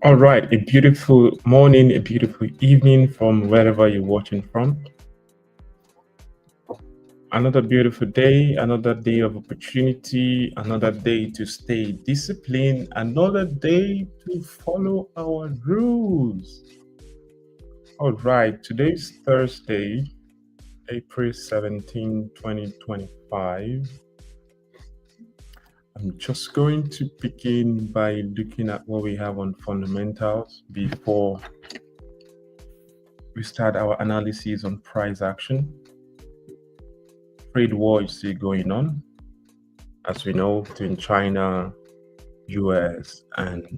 All right, a beautiful morning, a beautiful evening from wherever you're watching from. Another beautiful day, another day of opportunity, another day to stay disciplined, another day to follow our rules. All right, today's Thursday, April 17, 2025. I'm just going to begin by looking at what we have on fundamentals before we start our analysis on price action. Trade war is still going on, as we know, between China, US, and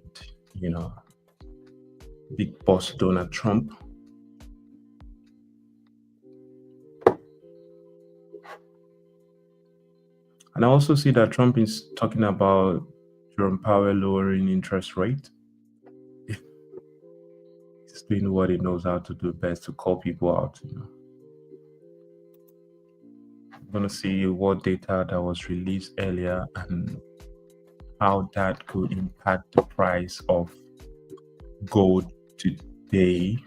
big boss Donald Trump. And I also see that Trump is talking about Jerome Powell lowering interest rate. He's doing what he knows how to do best, to call people out. I'm going to see what data that was released earlier and how that could impact the price of gold today.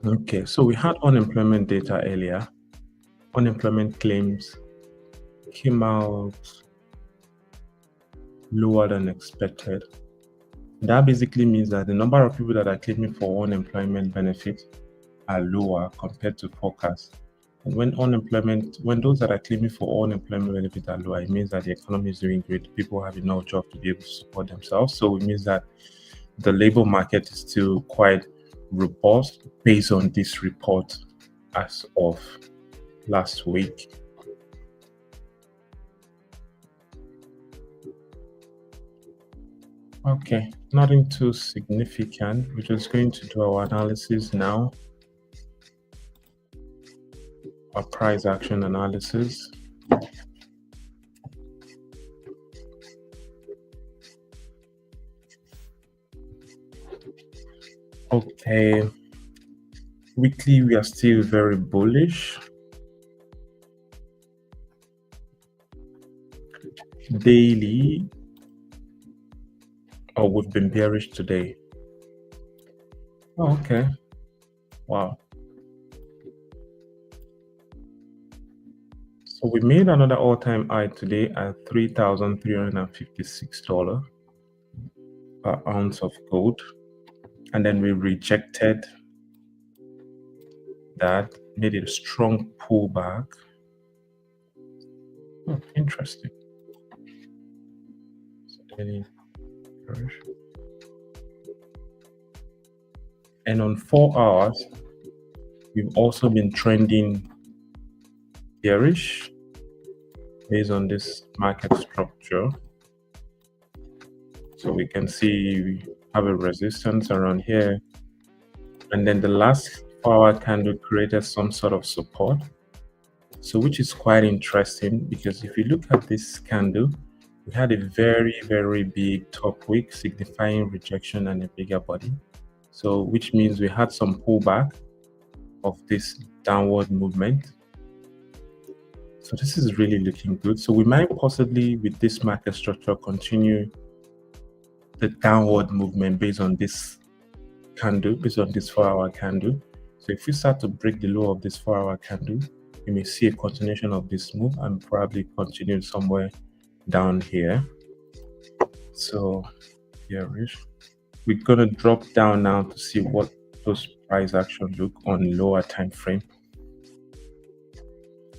Okay, so we had unemployment data earlier. Unemployment claims came out lower than expected. That basically means that the number of people that are claiming for unemployment benefits are lower compared to forecast. And when those that are claiming for unemployment benefits are lower, it means that the economy is doing great. People have enough jobs to be able to support themselves. So it means that the labor market is still quite robust based on this report as of last week. Okay, nothing too significant. We're just going to do our analysis now. Our price action analysis. Okay, weekly we are still very bullish. Daily, we've been bearish today. Oh, okay. Wow. So we made another all-time high today at $3,356 per ounce of gold. And then we rejected that, made it a strong pullback. Oh, interesting. And on 4 hours, we've also been trending bearish based on this market structure. So we can see we have a resistance around here, and then the last 4-hour candle created some sort of support, so which is quite interesting, because if you look at this candle, we had a very, very big top wick signifying rejection and a bigger body. So which means we had some pullback of this downward movement. So this is really looking good. So we might possibly, with this market structure, continue the downward movement based on this candle, based on this 4-hour candle. So if we start to break the low of this 4-hour candle, you may see a continuation of this move and probably continue somewhere down here. So bearish. We're gonna drop down now to see what those price action look on lower time frame.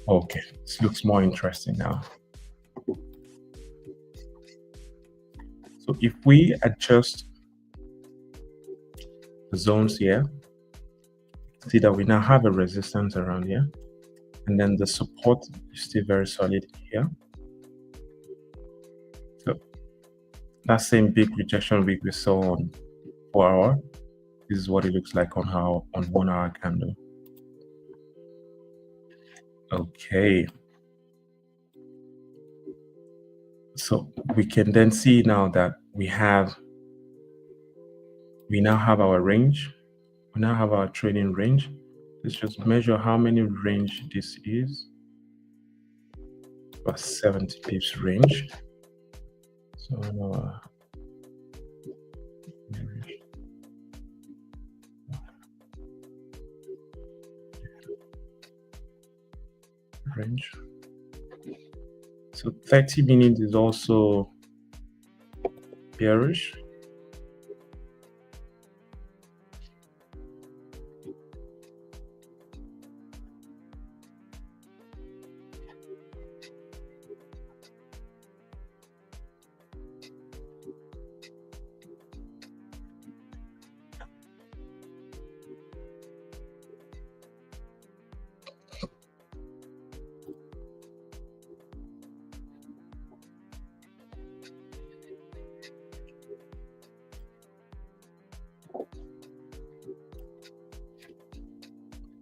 Okay, this looks more interesting now. So if we adjust the zones here, see that we now have a resistance around here, and then the support is still very solid here. So that same big rejection week we saw on 4-hour, this is what it looks like on 1-hour candle. Okay, so we can then see now that we now have our range. We now have our trading range. Let's just measure how many range this is. About 70 pips range. So range. So 30 minutes is also bearish.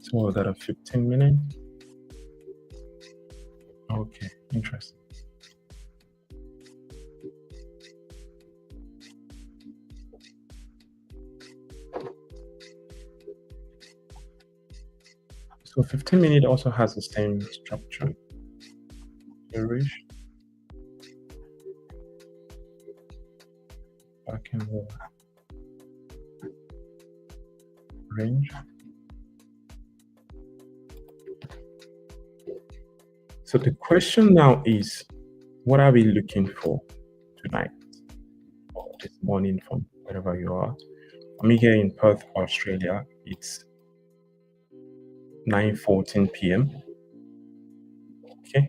So we got a 15 minute. Okay, interesting. So 15 minute also has the same structure. Bearish. Back in the range. So the question now is, what are we looking for tonight or this morning from wherever you are? I'm here in Perth, Australia. It's 9:14 p.m. Okay.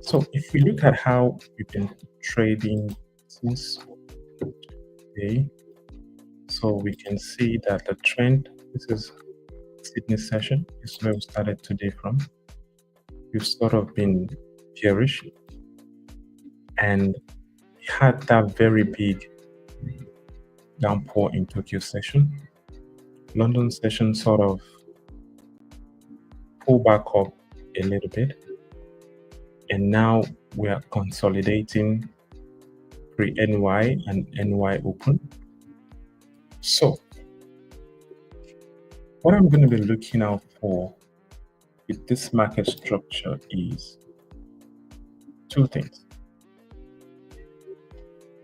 So if we look at how we've been trading since today, so we can see that the trend, this is Sydney session, this is where we started today from. We've sort of been bearish and had that very big downpour in Tokyo session. London session sort of pulled back up a little bit, and now we are consolidating pre-NY and NY open. So what I'm going to be looking out for with this market structure is two things.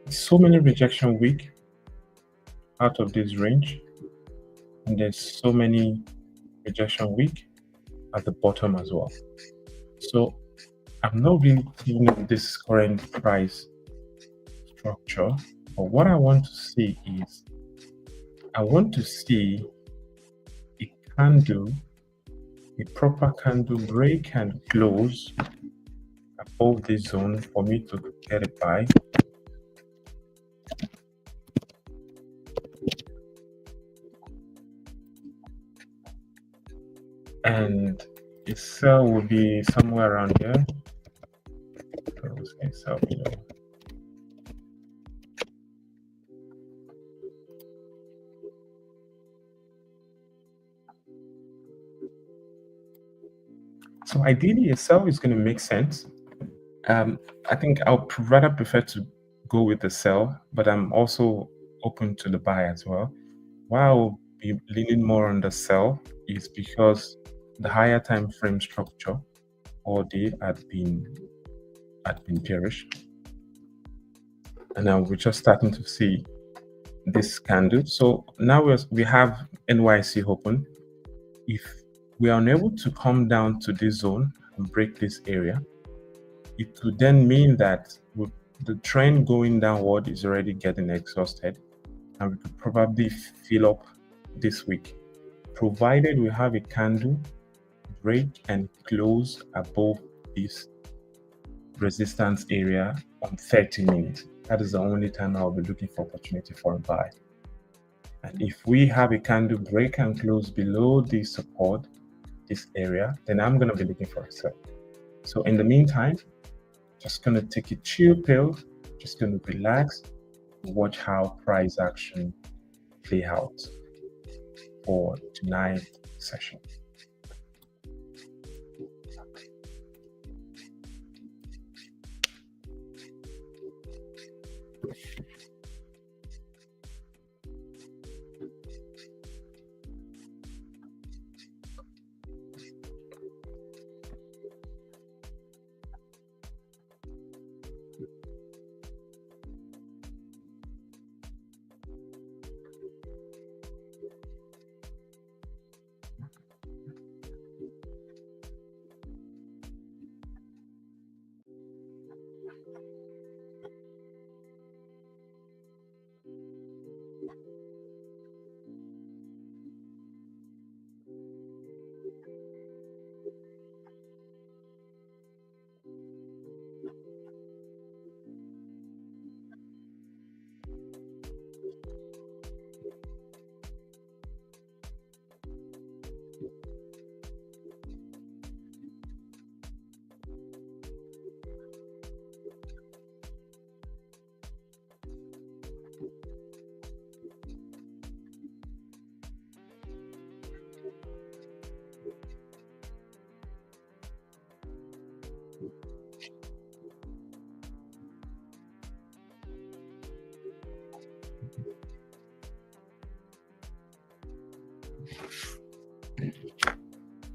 So many rejection week out of this range, and there's so many rejection week at the bottom as well. So I'm not really keen on this current price structure, but what I want to see is, I want to see a candle, a proper candle break and close above this zone for me to get a buy. And a sell will be somewhere around here. Okay, sell below. So ideally, a sell is going to make sense. I think I'll rather prefer to go with the sell, but I'm also open to the buy as well. Why I'll be leaning more on the sell is because the higher time frame structure all day had been bearish, and now we're just starting to see this candle. So now we have NYC open. If we are unable to come down to this zone and break this area, it would then mean that the trend going downward is already getting exhausted, and we could probably fill up this week, provided we have a candle break and close above this resistance area on 30 minutes. That is the only time I'll be looking for opportunity for a buy. And if we have a candle break and close below the support, this area, then I'm going to be looking for a sell. So in the meantime, just going to take a chill pill, just going to relax, watch how price action play out for tonight's session.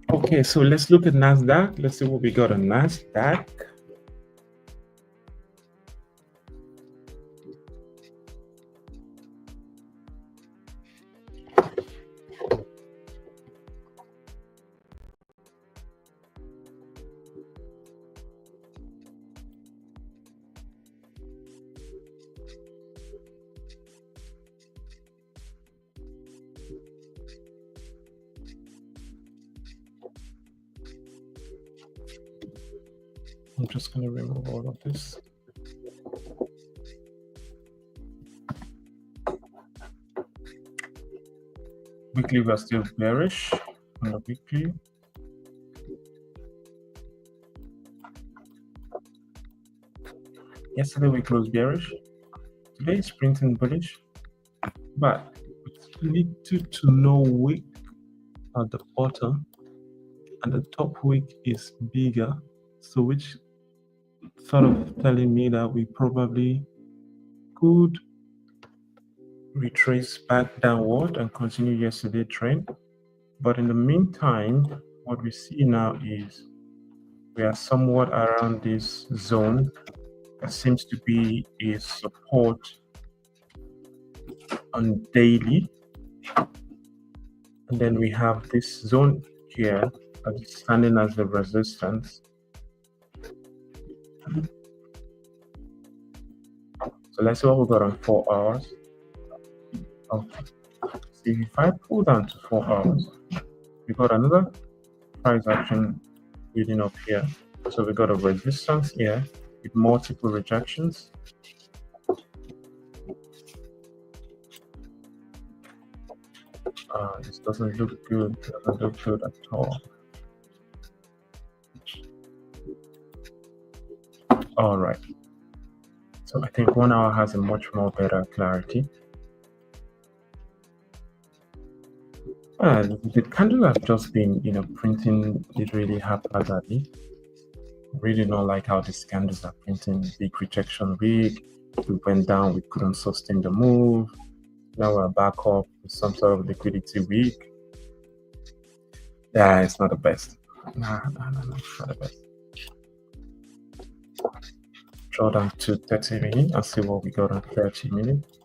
Okay, so let's look at NASDAQ. Let's see what we got on NASDAQ. I'm just going to remove all of this. Weekly, we're still bearish on the weekly. Yesterday we closed bearish. Today is printing bullish, but it's little to no wick at the bottom, and the top wick is bigger, so which sort of telling me that we probably could retrace back downward and continue yesterday's trend. But in the meantime, what we see now is we are somewhat around this zone that seems to be a support on daily, and then we have this zone here that is standing as the resistance. So let's see what we got on 4 hours. Okay. See, if I pull down to 4 hours, we got another price action building up here. So we got a resistance here with multiple rejections. This doesn't look good. Doesn't look good at all. All right. So I think 1 hour has a much more better clarity. The candle have just been, printing it really haphazardly. Really don't like how these candles are printing. Big rejection week. We went down. We couldn't sustain the move. Now we're back up with some sort of liquidity week. Yeah, it's not the best. No, it's not the best. Draw down to 30 minutes and see what we got on 30 minutes.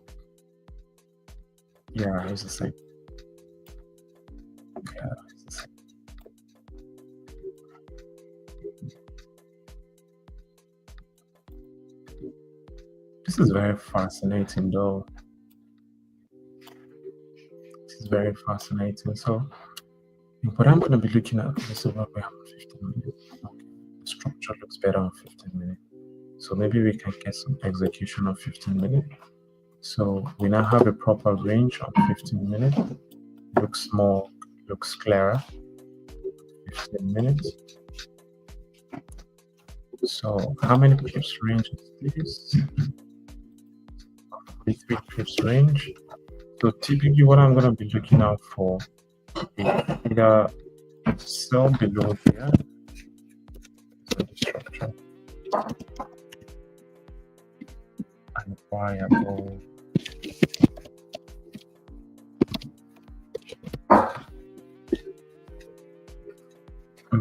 Yeah, it's the same. Yeah, it's the same. This is very fascinating, though. This is very fascinating. So, what I'm going to be looking at is what we have on 15 minutes. Okay. The structure looks better on 15 minutes. So maybe we can get some execution on 15 minutes. So we now have a proper range on 15 minutes. Looks clearer. 15 minutes. So how many pips range is this? 43 pips range. So typically what I'm going to be looking out for is either sell below here. So the structure. And buy above.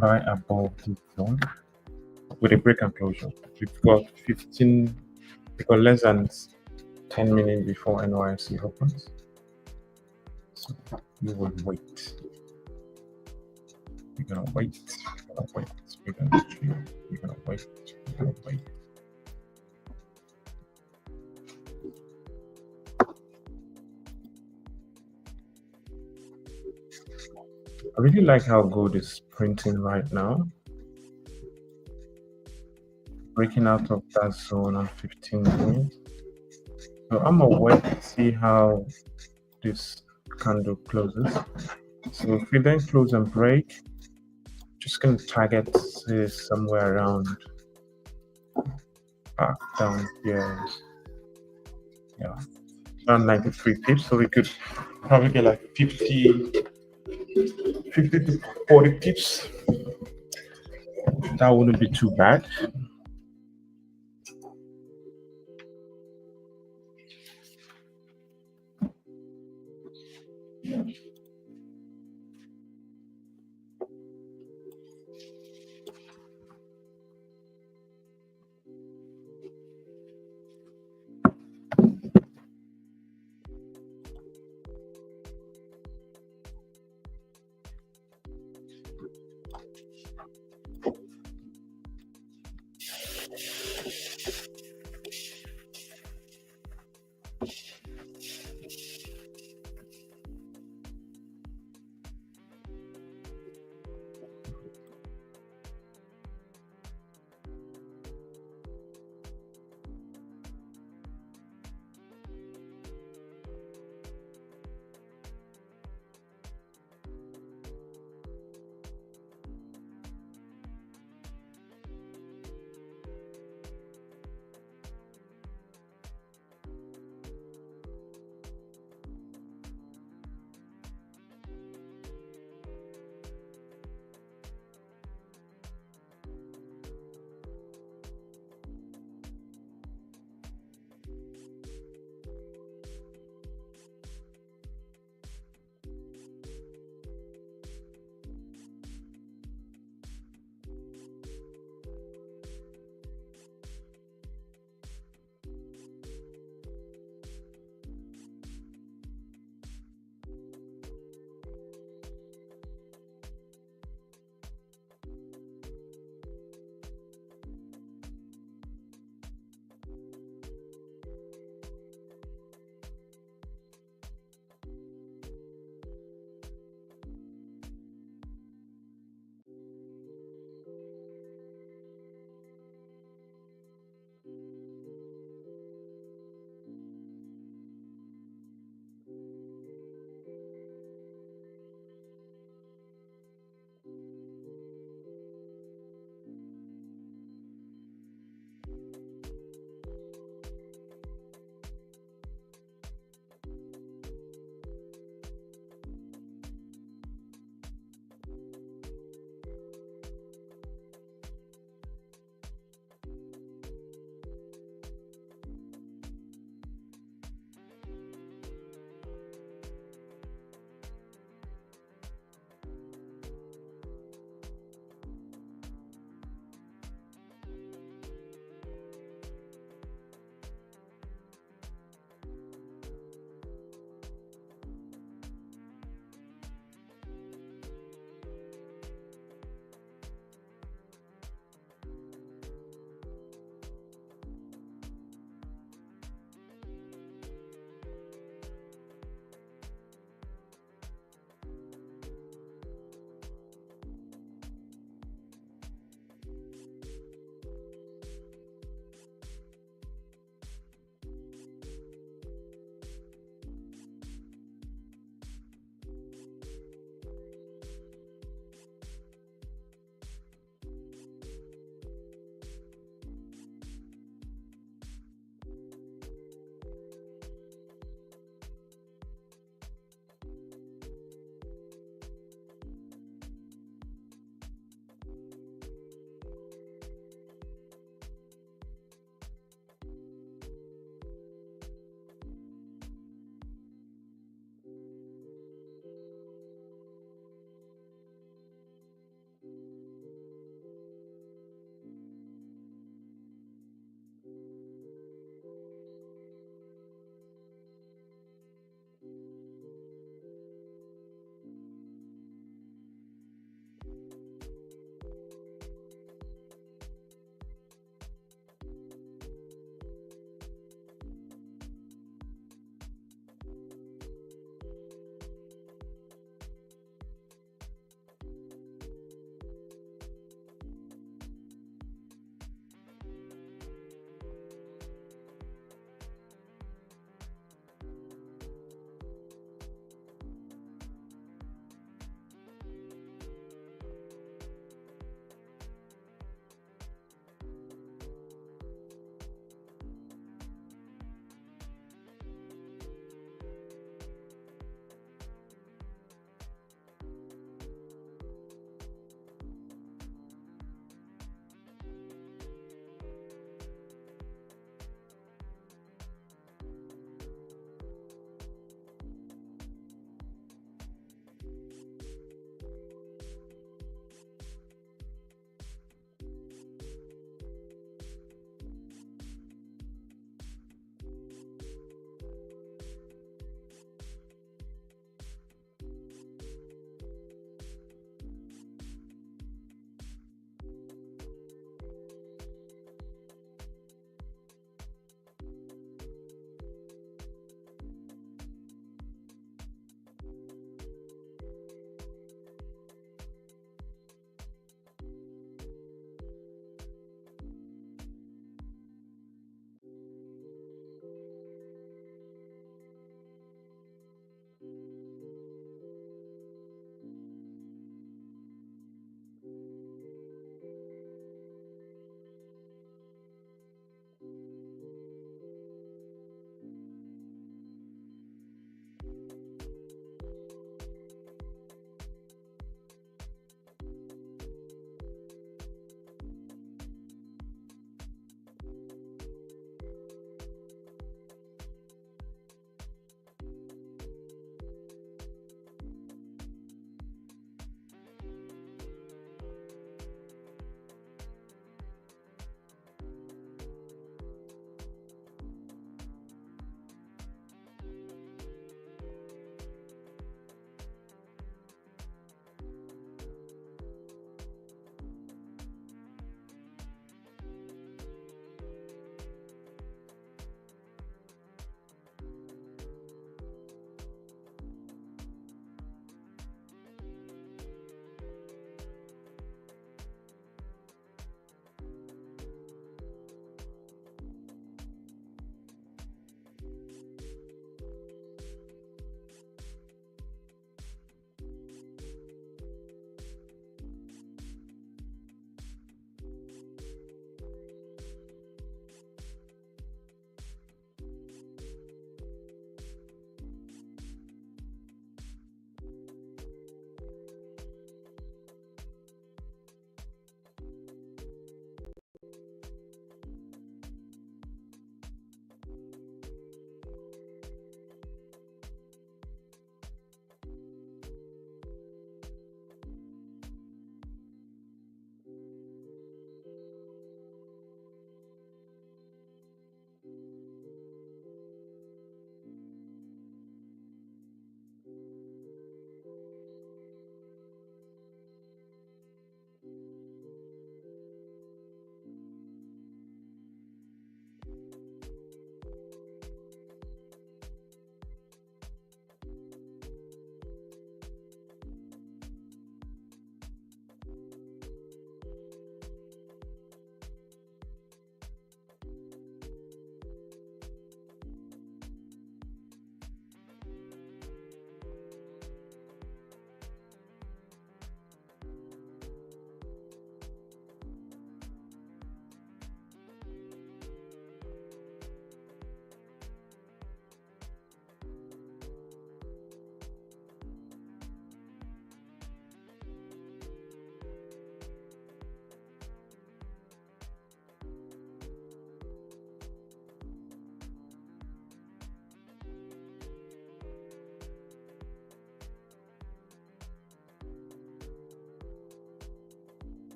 Buy above this zone with a break and closure. We've got 15, because less than 10 minutes before NYC opens. So we will wait. We're gonna wait. We're gonna wait. I really like how gold is printing right now, breaking out of that zone on 15 minutes. So I'm gonna wait to see how this candle closes. So if we then close and break, just gonna target somewhere around back down here. Yeah, around 93 pips. So we could probably get like 50 to 40 pips. That wouldn't be too bad.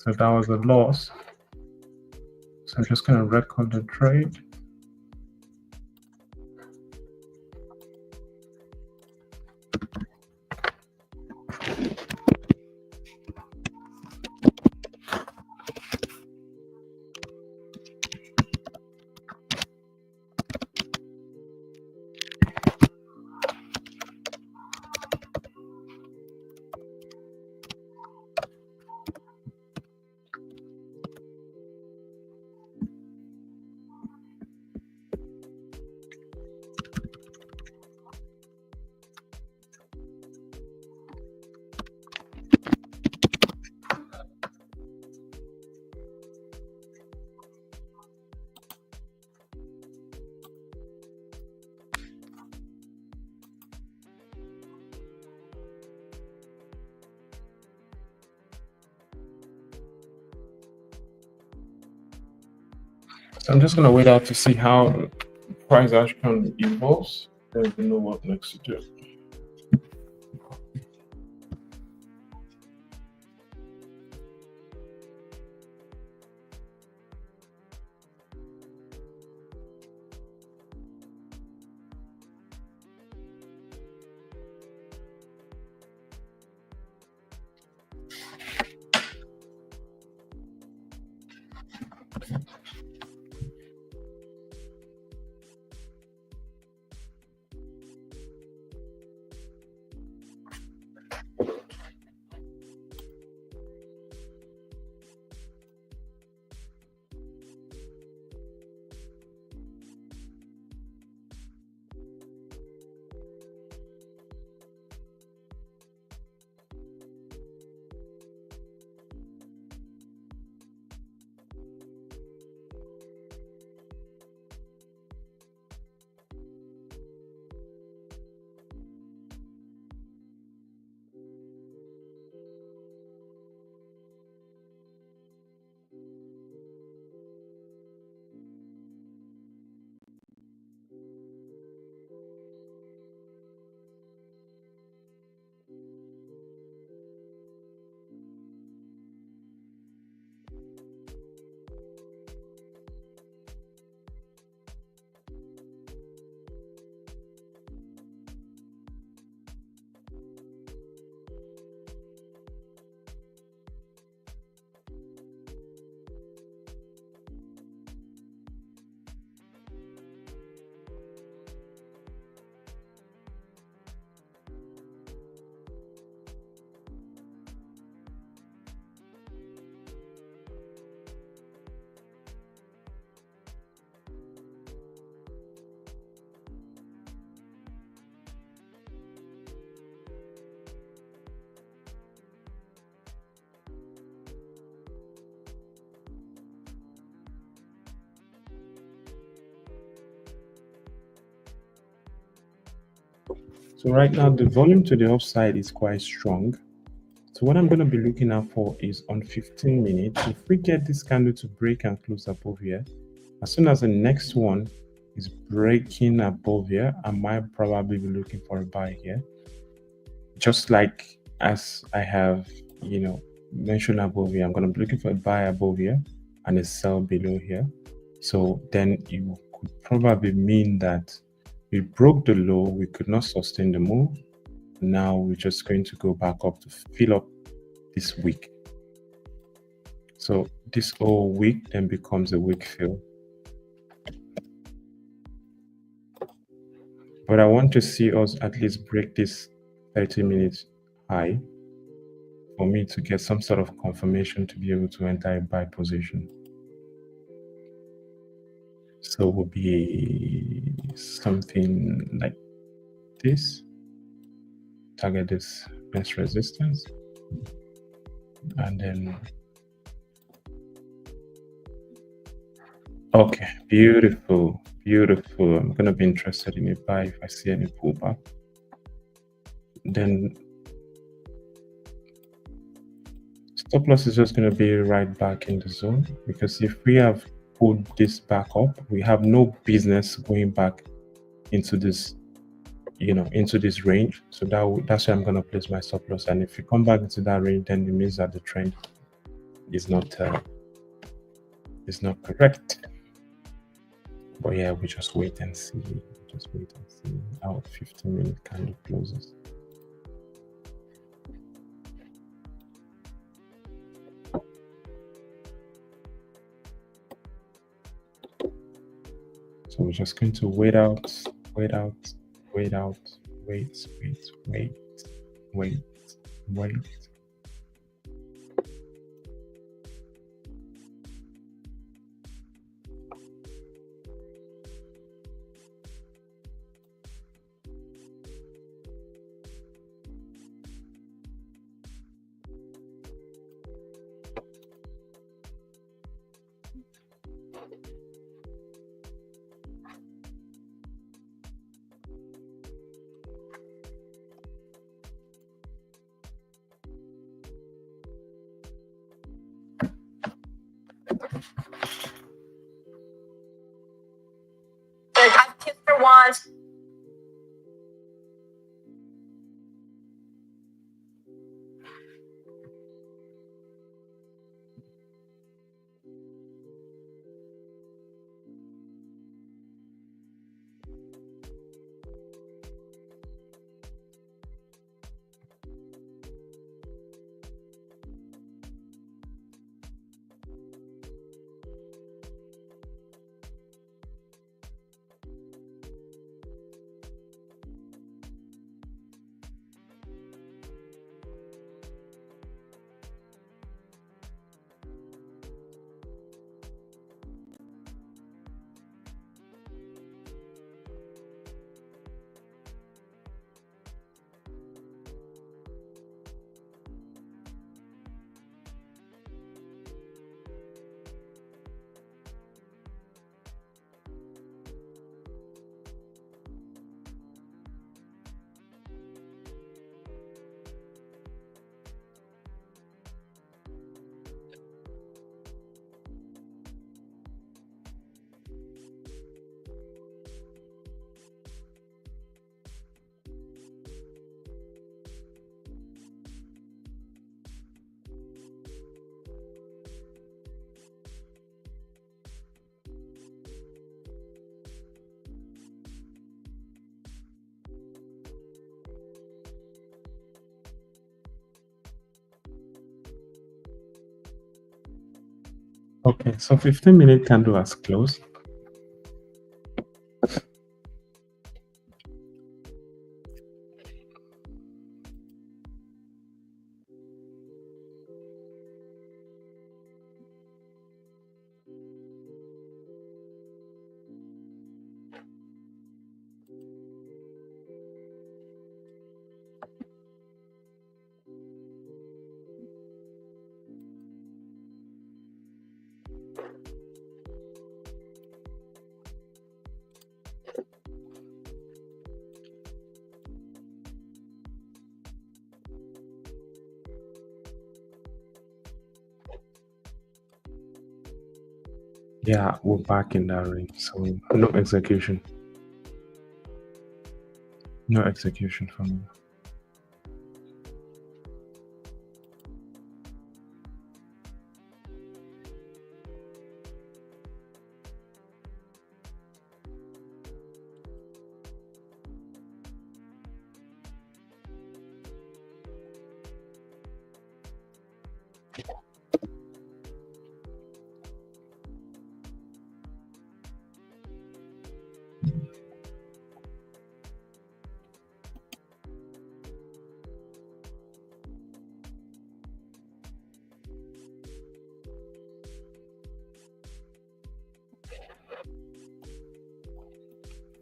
So that was a loss. So I'm just going to record the trade. So I'm just going to wait out to see how price action evolves, then we know what next to do. So right now, the volume to the upside is quite strong. So what I'm going to be looking out for is on 15 minutes. If we get this candle to break and close above here, as soon as the next one is breaking above here, I might probably be looking for a buy here. Just like as I have, mentioned above here, I'm going to be looking for a buy above here and a sell below here. So then it could probably mean that we broke the low, we could not sustain the move. Now we're just going to go back up to fill up this wick. So this whole wick then becomes a wick fill. But I want to see us at least break this 30 minutes high for me to get some sort of confirmation to be able to enter a buy position. So it will be something like this. Target this next resistance. And then, okay, beautiful, beautiful. I'm going to be interested in a buy if I see any pullback. Then stop loss is just going to be right back in the zone, because if we have pulled this back up, we have no business going back into this, into this range. So that's where I'm going to place my stop loss. And if you come back into that range, then it means that the trend is not correct. But yeah, we just wait and see. Just wait and see how 15-minute candle closes. So we're just going to wait out, wait out, wait out, wait, wait, wait, wait, wait. I've kissed her once. Okay, so 15-minute candle has closed. Yeah, we're back in that range. So no execution. No execution for me.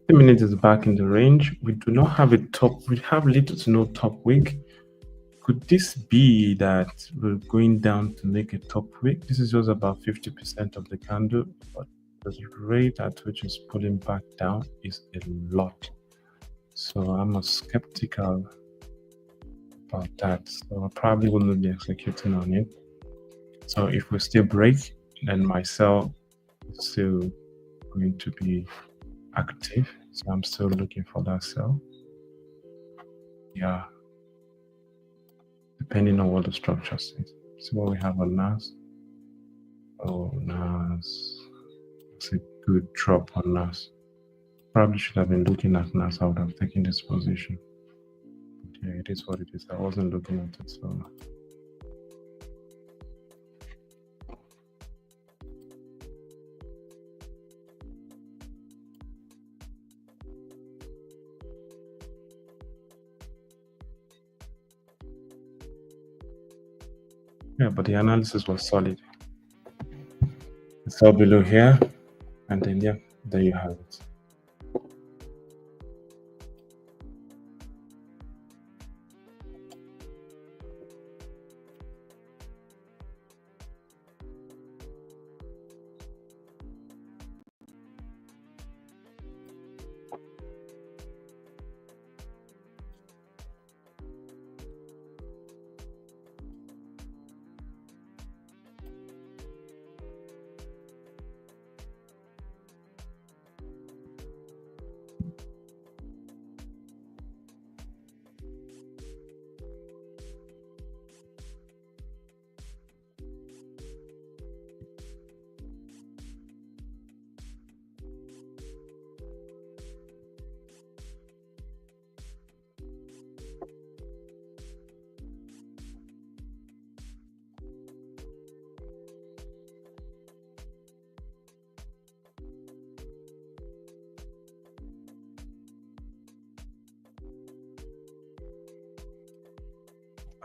The minute is back in the range. We do not have a top. We have little to no top wick. Could this be that we're going down to make a top wick? This is just about 50% of the candle, but the rate at which it's pulling back down is a lot. So I'm skeptical about that. So I probably will not be executing on it. So if we still break, then my sell is still going to be active. So I'm still looking for that sell. Yeah. Depending on what the structure says. See what we have on NAS. Oh, NAS. It's a good drop on NAS. Probably should have been looking at NAS. I would have taken this position. But yeah, it is what it is. I wasn't looking at it, so. Yeah, but the analysis was solid. It's all below here, and then yeah, there you have it.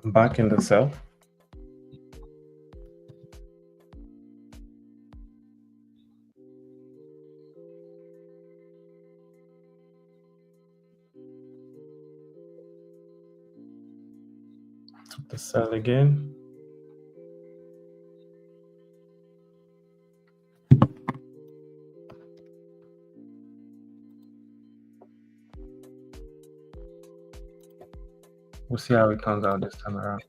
I'm back in the cell. Took the cell again. We'll see how it comes out this time around.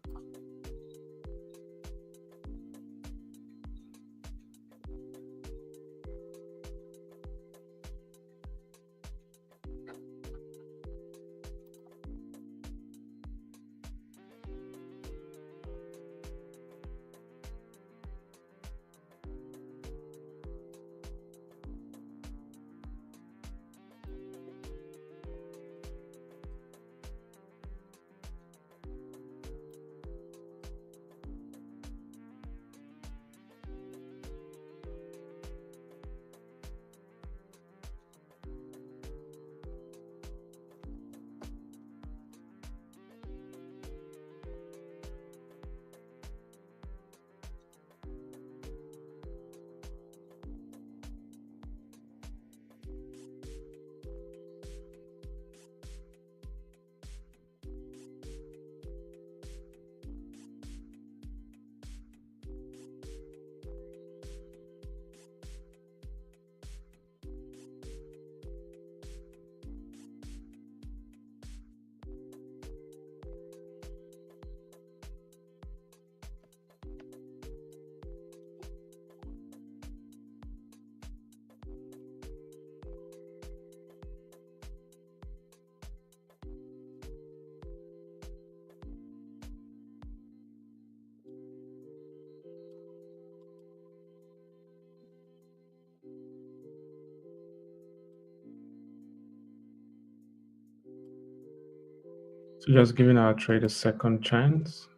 So just giving our trade a second chance.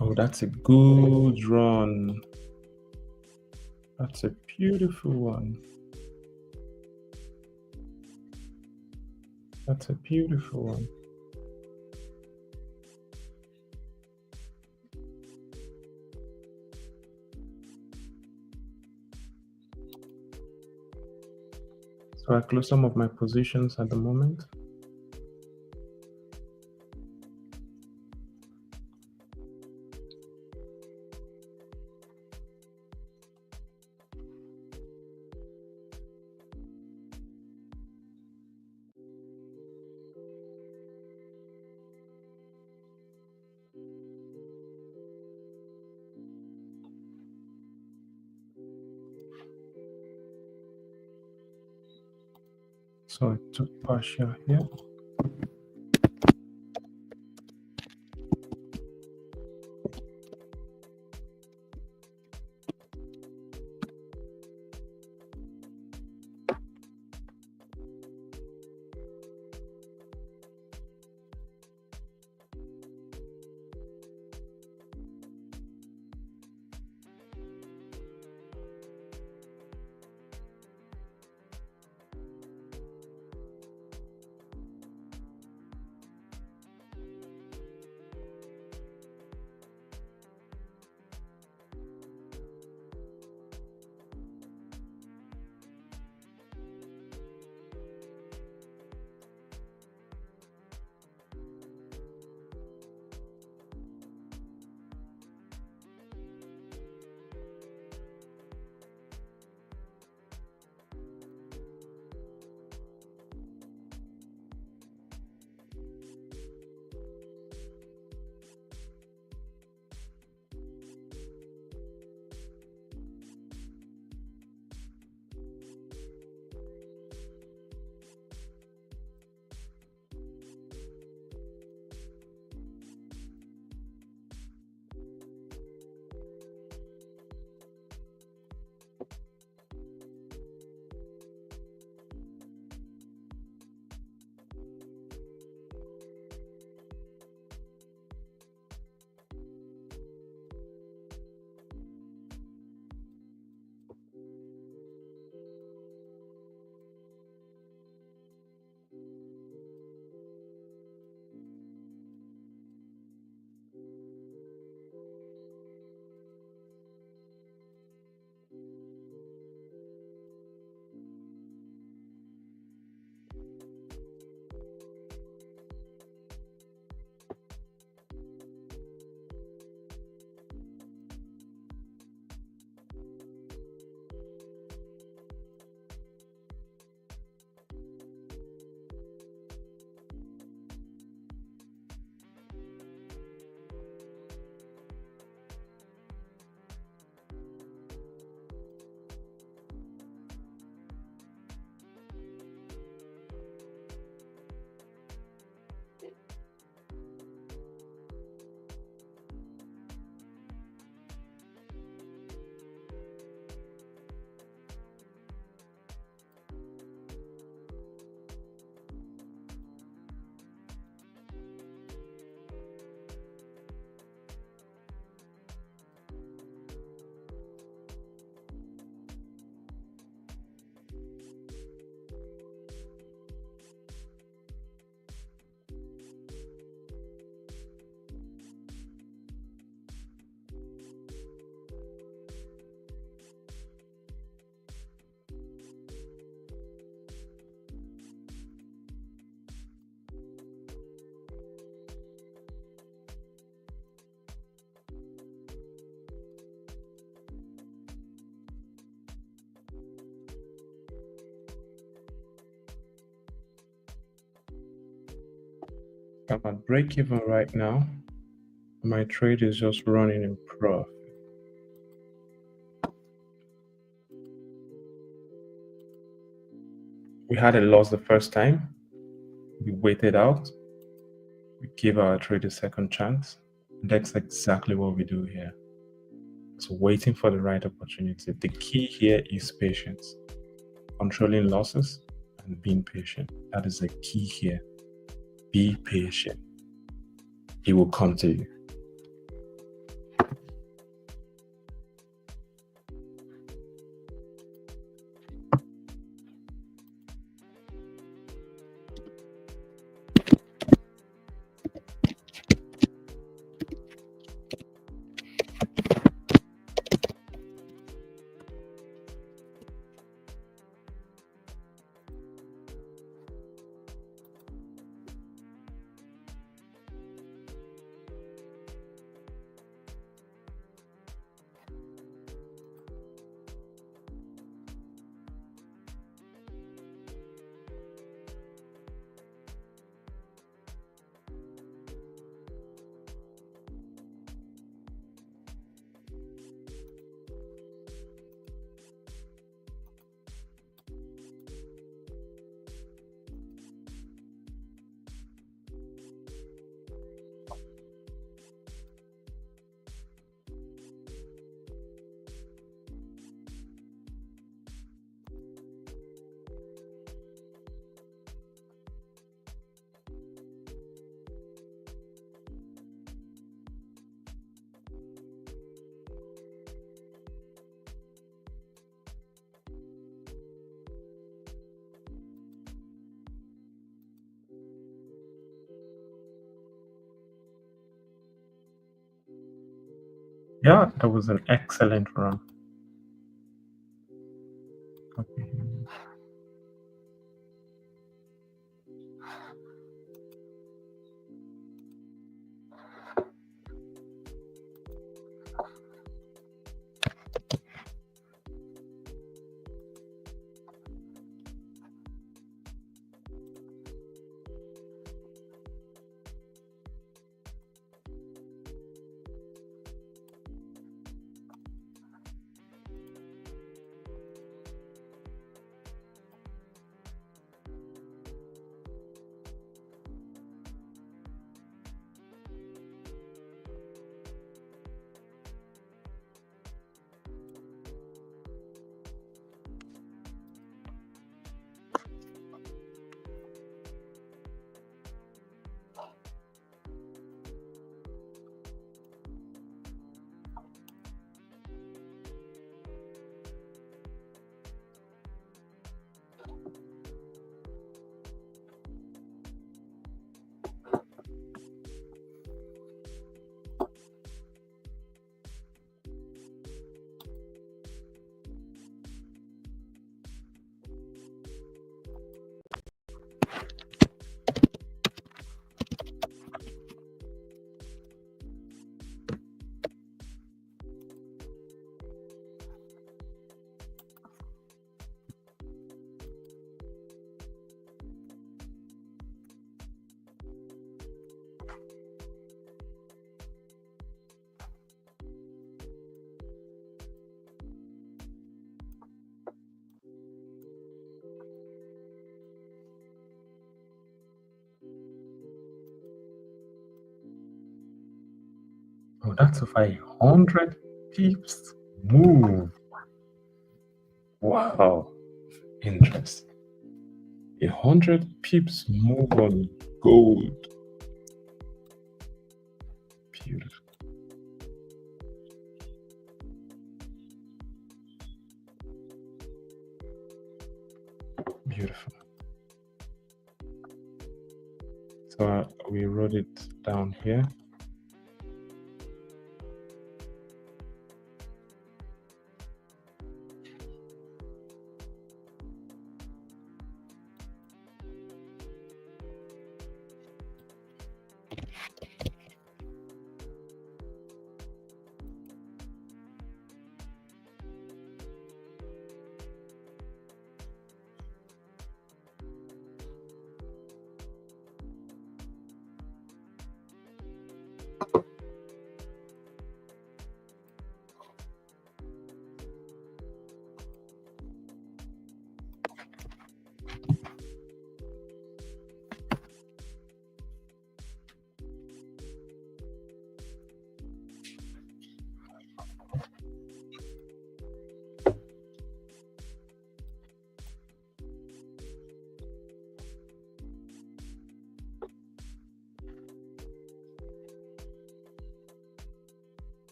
Oh, that's a good run. That's a beautiful one. That's a beautiful one. So I close some of my positions at the moment. So I took partial here. I'm at break even right now. My trade is just running in profit. We had a loss the first time. We waited out. We gave our trade a second chance. That's exactly what we do here. So waiting for the right opportunity. The key here is patience, controlling losses and being patient. That is the key here. Be patient. It will come to you. Yeah, that was an excellent run. Okay. Oh, that's a 500 pips move. Wow, interesting. 100 pips move on gold. Beautiful. Beautiful. So we wrote it down here.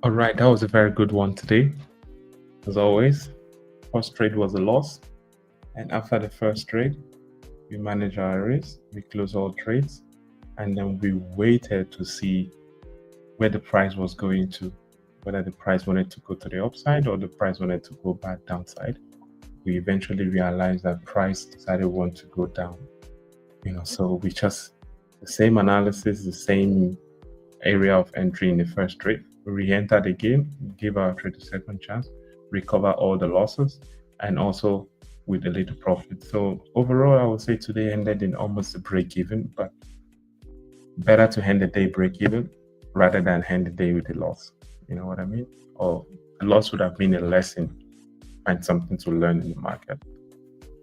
All right, that was a very good one today. As always, first trade was a loss. And after the first trade, we managed our risk, we closed all trades, and then we waited to see where the price was going to, whether the price wanted to go to the upside or the price wanted to go back downside. We eventually realized that price decided want to go down. So the same analysis, the same area of entry in the first trade. re-enter the game, give our trade a second chance, recover all the losses, and also with a little profit. So overall, I would say today ended in almost a break even, but better to end the day break even rather than end the day with a loss. You know what I mean? Or a loss would have been a lesson and something to learn in the market.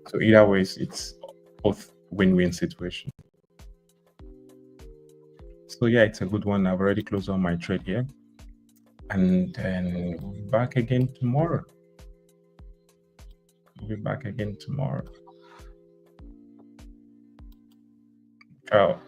So either ways, it's both win-win situation. So yeah, it's a good one. I've already closed on my trade here, and then we'll be back again tomorrow. We'll be back again tomorrow. Ciao.